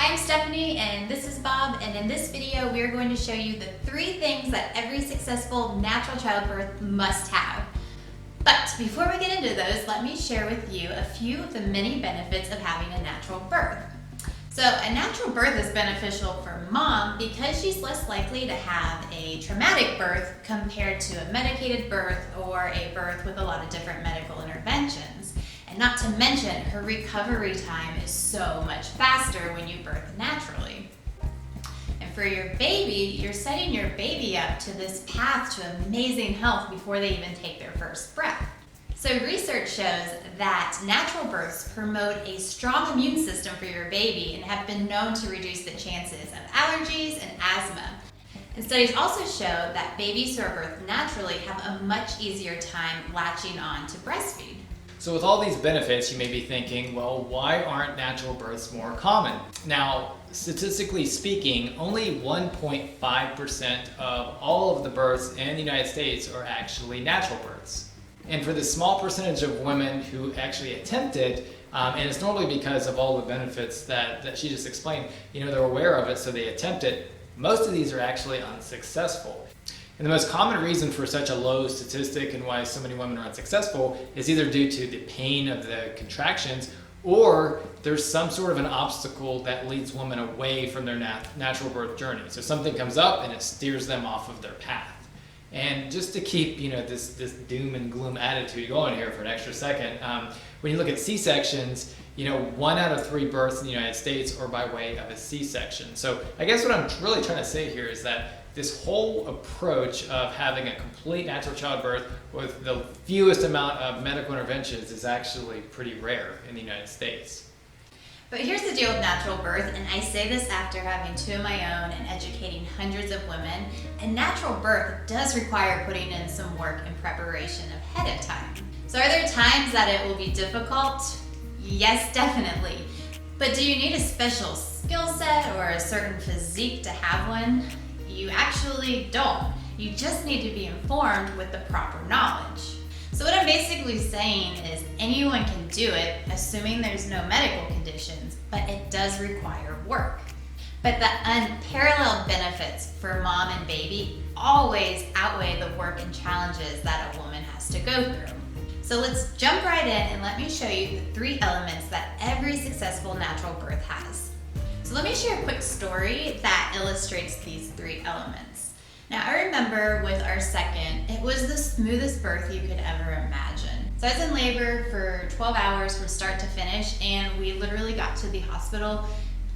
Hi, I'm Stephanie and this is Bob, and in this video we are going to show you the 3 things that every successful natural childbirth must have. But before we get into those, let me share with you a few of the many benefits of having a natural birth. So a natural birth is beneficial for mom because she's less likely to have a traumatic birth compared to a medicated birth or a birth with a lot of different medical interventions. And not to mention, her recovery time is so much faster when you birth naturally. And for your baby, you're setting your baby up to this path to amazing health before they even take their first breath. So research shows that natural births promote a strong immune system for your baby and have been known to reduce the chances of allergies and asthma. And studies also show that babies who are birthed naturally have a much easier time latching on to breastfeed. So with all these benefits, you may be thinking, well, why aren't natural births more common? Now, statistically speaking, only 1.5% of all of the births in the United States are actually natural births. And for the small percentage of women who actually attempt it, and it's normally because of all the benefits that she just explained, they're aware of it, so they attempt it. Most of these are actually unsuccessful. And the most common reason for such a low statistic and why so many women are unsuccessful is either due to the pain of the contractions, or there's some sort of an obstacle that leads women away from their natural birth journey. So something comes up and it steers them off of their path. And just to keep this doom and gloom attitude going here for an extra second, when you look at C-sections, 1 out of 3 births in the United States are by way of a C-section. So I guess what I'm really trying to say here is that this whole approach of having a complete natural childbirth with the fewest amount of medical interventions is actually pretty rare in the United States. But here's the deal with natural birth, and I say this after having 2 of my own and educating hundreds of women, and natural birth does require putting in some work and preparation ahead of time. So are there times that it will be difficult? Yes, definitely. But do you need a special skill set or a certain physique to have one? You actually don't. You just need to be informed with the proper knowledge. So what I'm basically saying is anyone can do it, assuming there's no medical conditions, but it does require work. But the unparalleled benefits for mom and baby always outweigh the work and challenges that a woman has to go through. So let's jump right in and let me show you the 3 elements that every successful natural birth has. So let me share a quick story that illustrates these 3 elements. Now I remember with our second, it was the smoothest birth you could ever imagine. So I was in labor for 12 hours from start to finish, and we literally got to the hospital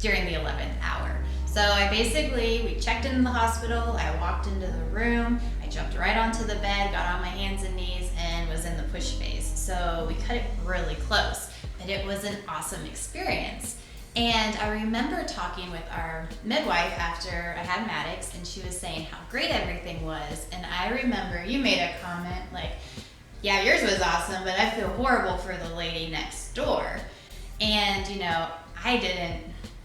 during the 11th hour. So we checked into the hospital, I walked into the room, I jumped right onto the bed, got on my hands and knees, and was in the push phase. So we cut it really close, but it was an awesome experience. And I remember talking with our midwife after I had Maddox, and she was saying how great everything was. And I remember you made a comment like, yeah, yours was awesome, but I feel horrible for the lady next door. And, I didn't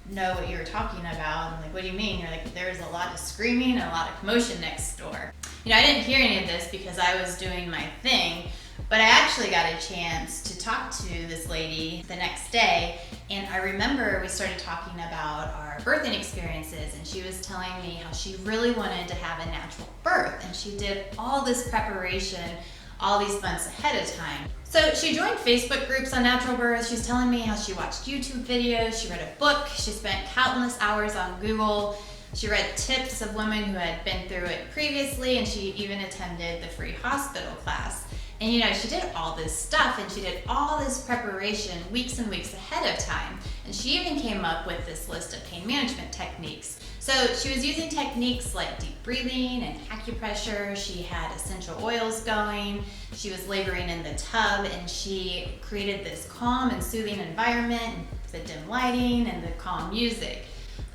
know what you were talking about. I'm like, what do you mean? You're like, there's a lot of screaming and a lot of commotion next door. I didn't hear any of this because I was doing my thing, but I actually got a chance to talk to this lady the next day, and I remember we started talking about our birthing experiences, and she was telling me how she really wanted to have a natural birth, and she did all this preparation all these months ahead of time. So she joined Facebook groups on natural birth. She was telling me how she watched YouTube videos, she read a book, she spent countless hours on Google. She read tips of women who had been through it previously, and she even attended the free hospital class. And she did all this stuff, and she did all this preparation weeks and weeks ahead of time. And she even came up with this list of pain management techniques. So she was using techniques like deep breathing and acupressure. She had essential oils going. She was laboring in the tub, and she created this calm and soothing environment, the dim lighting and the calm music.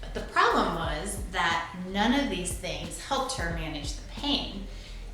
But the problem was that none of these things helped her manage the pain.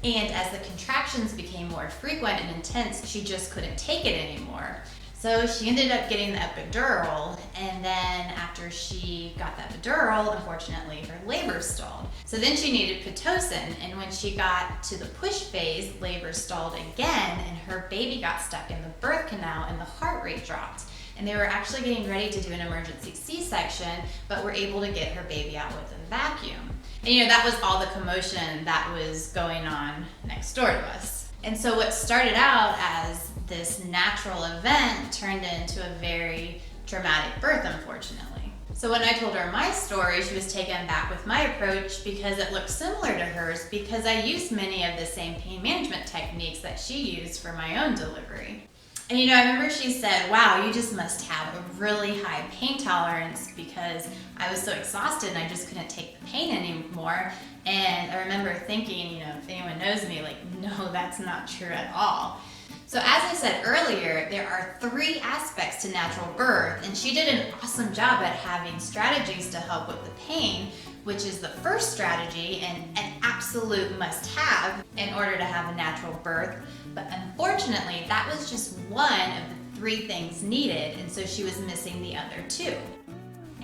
And as the contractions became more frequent and intense, she just couldn't take it anymore. So she ended up getting the epidural, and then after she got the epidural, unfortunately, her labor stalled. So then she needed Pitocin, and when she got to the push phase, labor stalled again, and her baby got stuck in the birth canal and the heart rate dropped. and they were actually getting ready to do an emergency C-section, but were able to get her baby out with a vacuum. And that was all the commotion that was going on next door to us. And so what started out as this natural event turned into a very dramatic birth, unfortunately. So when I told her my story, she was taken back with my approach because it looked similar to hers, because I used many of the same pain management techniques that she used for my own delivery. And I remember she said, wow, you just must have a really high pain tolerance, because I was so exhausted and I just couldn't take the pain anymore. And I remember thinking, if anyone knows me, no, that's not true at all. So as I said earlier, there are 3 aspects to natural birth, and she did an awesome job at having strategies to help with the pain, which is the first strategy and an absolute must-have in order to have a natural birth. But unfortunately, that was just one of the 3 things needed, and so she was missing the other 2.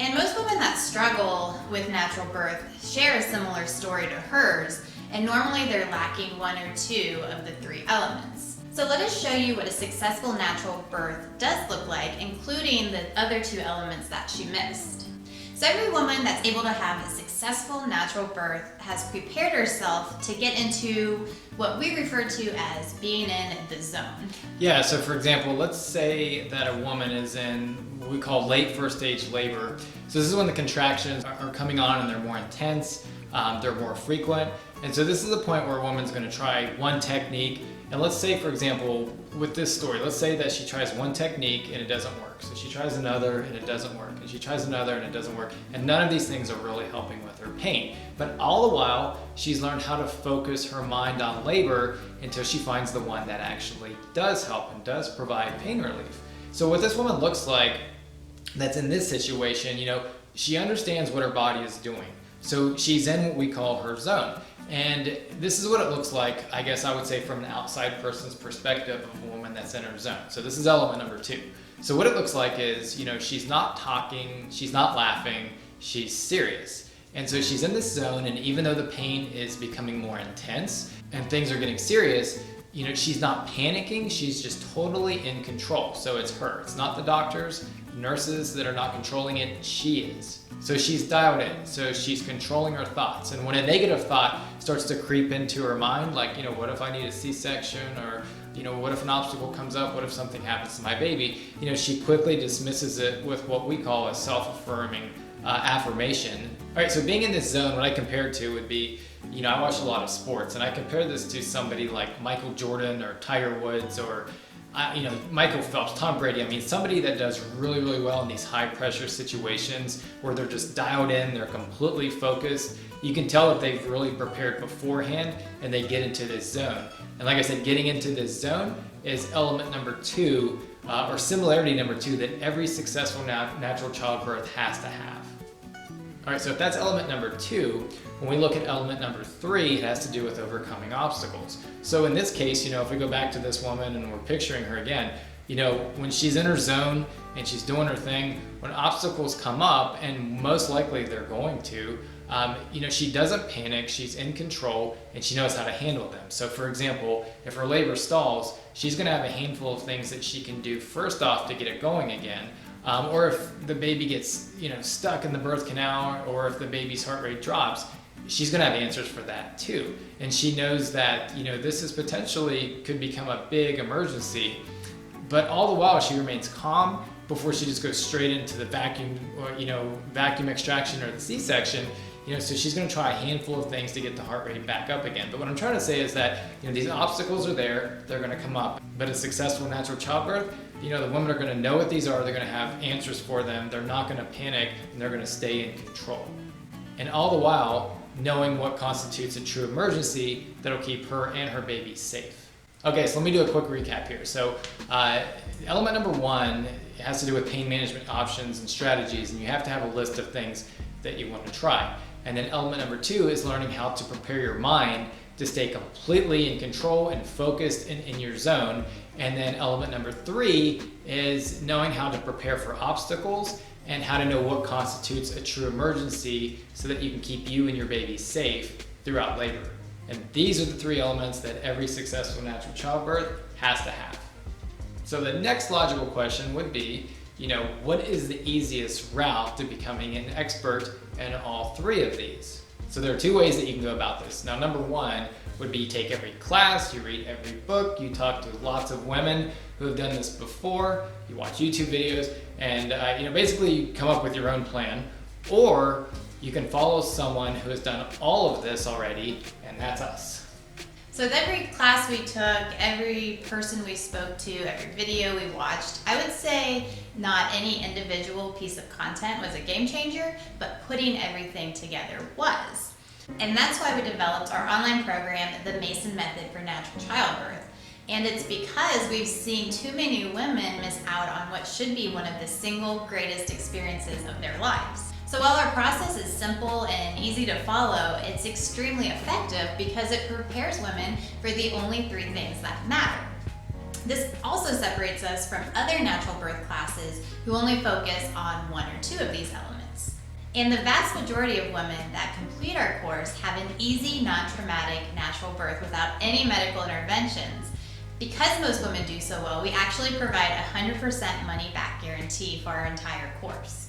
And most women that struggle with natural birth share a similar story to hers, and normally they're lacking 1 or 2 of the 3 elements. So let us show you what a successful natural birth does look like, including the other 2 elements that she missed. So every woman that's able to have a successful natural birth has prepared herself to get into what we refer to as being in the zone. Yeah, so for example, let's say that a woman is in what we call late first stage labor. So this is when the contractions are coming on and they're more intense, they're more frequent. And so this is the point where a woman's going to try one technique. And let's say, for example, with this story, let's say that she tries one technique and it doesn't work. So she tries another and it doesn't work. And she tries another and it doesn't work. And none of these things are really helping with her pain. But all the while, she's learned how to focus her mind on labor until she finds the one that actually does help and does provide pain relief. So what this woman looks like that's in this situation, she understands what her body is doing. So she's in what we call her zone. And this is what it looks like, I guess I would say, from an outside person's perspective of a woman that's in her zone. So this is element number 2. So what it looks like is, she's not talking, she's not laughing, she's serious. And so she's in this zone, and even though the pain is becoming more intense and things are getting serious, she's not panicking, she's just totally in control. So it's her, it's not the doctors, nurses that are not controlling it, she is. So she's dialed in, so she's controlling her thoughts. And when a negative thought starts to creep into her mind, like, what if I need a C-section, or, what if an obstacle comes up, what if something happens to my baby, she quickly dismisses it with what we call a self-affirming affirmation. All right, so being in this zone, what I compare it to would be, I watch a lot of sports, and I compare this to somebody like Michael Jordan or Tiger Woods or Michael Phelps, Tom Brady. Somebody that does really, really well in these high pressure situations where they're just dialed in, they're completely focused. You can tell that they've really prepared beforehand and they get into this zone. And like I said, getting into this zone is element number 2, or similarity number 2, that every successful natural childbirth has to have. All right, so if that's element number 2, when we look at element number 3, it has to do with overcoming obstacles. So in this case, if we go back to this woman and we're picturing her again, when she's in her zone and she's doing her thing, when obstacles come up, and most likely they're going to, she doesn't panic, she's in control, and she knows how to handle them. So for example, if her labor stalls, she's gonna have a handful of things that she can do first off to get it going again. Or if the baby gets stuck in the birth canal, or if the baby's heart rate drops, she's going to have answers for that too. And she knows that this is potentially could become a big emergency, but all the while she remains calm before she just goes straight into the vacuum or vacuum extraction or the C-section. So she's going to try a handful of things to get the heart rate back up again. But what I'm trying to say is that these obstacles are there, they're going to come up. But a successful natural childbirth, the women are going to know what these are, they're going to have answers for them, they're not going to panic, and they're going to stay in control. And all the while, knowing what constitutes a true emergency that'll keep her and her baby safe. Okay, so let me do a quick recap here. So element number 1 has to do with pain management options and strategies, and you have to have a list of things that you want to try. And then element number 2 is learning how to prepare your mind to stay completely in control and focused in your zone. And then element number 3 is knowing how to prepare for obstacles and how to know what constitutes a true emergency so that you can keep you and your baby safe throughout labor. And these are the 3 elements that every successful natural childbirth has to have. So the next logical question would be, what is the easiest route to becoming an expert in all three of these? So there are two ways that you can go about this. Now, number one would be you take every class, you read every book, you talk to lots of women who have done this before, you watch YouTube videos, and basically you come up with your own plan. Or you can follow someone who has done all of this already, and that's us. So with every class we took, every person we spoke to, every video we watched, I would say not any individual piece of content was a game changer, but putting everything together was. And that's why we developed our online program, The Mason Method for Natural Childbirth. And it's because we've seen too many women miss out on what should be one of the single greatest experiences of their lives. So while our process is simple and easy to follow, it's extremely effective because it prepares women for the only three things that matter. This also separates us from other natural birth classes who only focus on one or two of these elements. And the vast majority of women that complete our course have an easy, non-traumatic natural birth without any medical interventions. Because most women do so well, we actually provide a 100% money-back guarantee for our entire course.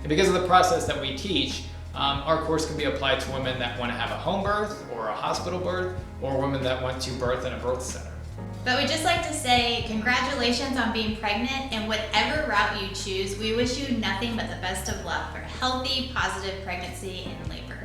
And because of the process that we teach, our course can be applied to women that want to have a home birth or a hospital birth, or women that want to birth in a birth center. But we'd just like to say congratulations on being pregnant, and whatever route you choose, we wish you nothing but the best of luck for a healthy, positive pregnancy and labor.